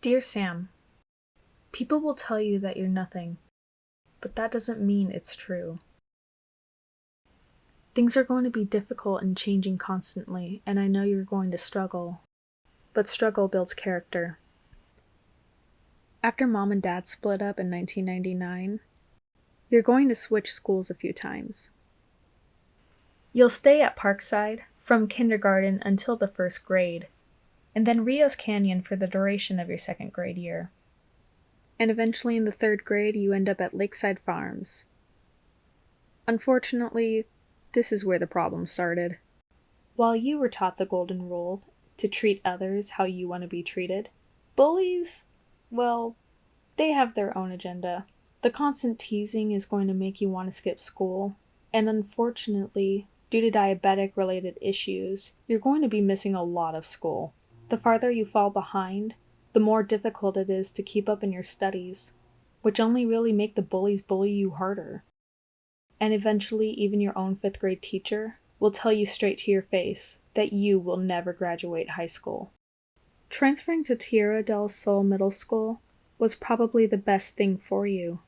Dear Sam, people will tell you that you're nothing, but that doesn't mean it's true. Things are going to be difficult and changing constantly, and I know you're going to struggle, but struggle builds character. After mom and dad split up in 1999, you're going to switch schools a few times. You'll stay at Parkside from kindergarten until the first grade, and then Rios Canyon for the duration of your second grade year. And eventually in the third grade, you end up at Lakeside Farms. Unfortunately, this is where the problem started. While you were taught the golden rule to treat others how you want to be treated, bullies, well, they have their own agenda. The constant teasing is going to make you want to skip school, and unfortunately, due to diabetic-related issues, you're going to be missing a lot of school. The farther you fall behind, the more difficult it is to keep up in your studies, which only really make the bullies bully you harder. And eventually, even your own 5th grade teacher will tell you straight to your face that you will never graduate high school. Transferring to Tierra del Sol Middle School was probably the best thing for you.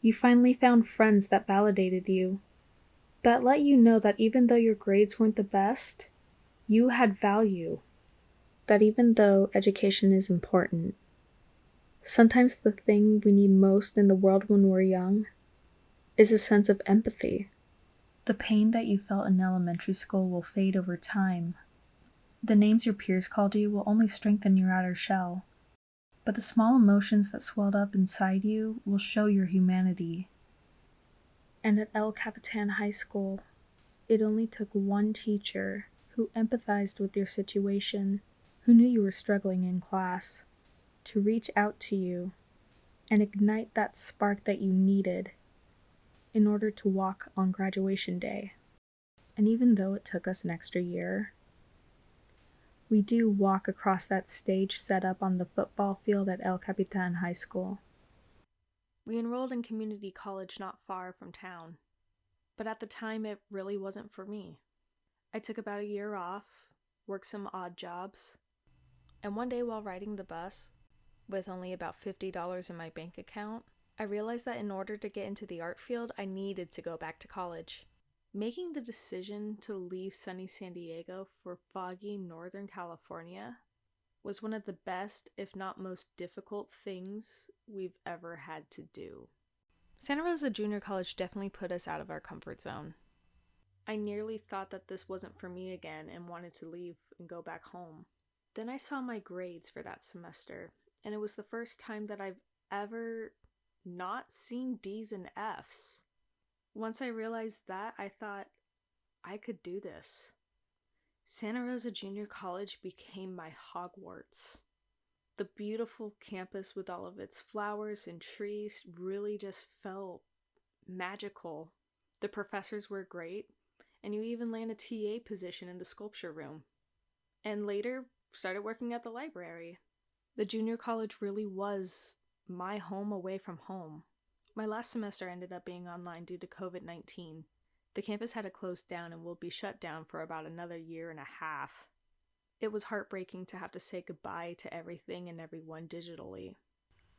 You finally found friends that validated you, that let you know that even though your grades weren't the best, you had value. That even though education is important, sometimes the thing we need most in the world when we're young is a sense of empathy. The pain that you felt in elementary school will fade over time. The names your peers called you will only strengthen your outer shell. But the small emotions that swelled up inside you will show your humanity. And at El Capitan High School, it only took one teacher who empathized with your situation, who knew you were struggling in class, to reach out to you and ignite that spark that you needed in order to walk on graduation day. And even though it took us an extra year, we do walk across that stage set up on the football field at El Capitan High School. We enrolled in community college not far from town, but at the time it really wasn't for me. I took about a year off, worked some odd jobs, and one day while riding the bus, with only about $50 in my bank account, I realized that in order to get into the art field, I needed to go back to college. Making the decision to leave sunny San Diego for foggy Northern California was one of the best, if not most difficult things we've ever had to do. Santa Rosa Junior College definitely put us out of our comfort zone. I nearly thought that this wasn't for me again and wanted to leave and go back home. Then I saw my grades for that semester, and it was the first time that I've ever not seen D's and F's. Once I realized that, I thought, I could do this. Santa Rosa Junior College became my Hogwarts. The beautiful campus with all of its flowers and trees really just felt magical. The professors were great, and you even land a TA position in the sculpture room. And later, started working at the library. The junior college really was my home away from home. My last semester ended up being online due to COVID-19. The campus had to close down and will be shut down for about another year and a half. It was heartbreaking to have to say goodbye to everything and everyone digitally.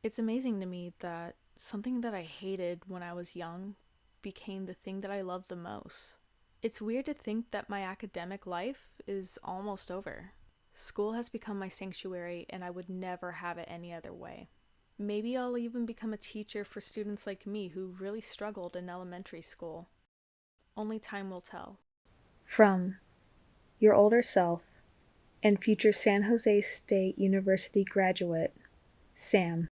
It's amazing to me that something that I hated when I was young became the thing that I loved the most. It's weird to think that my academic life is almost over. School has become my sanctuary, and I would never have it any other way. Maybe I'll even become a teacher for students like me who really struggled in elementary school. Only time will tell. From your older self and future San Jose State University graduate, Sam.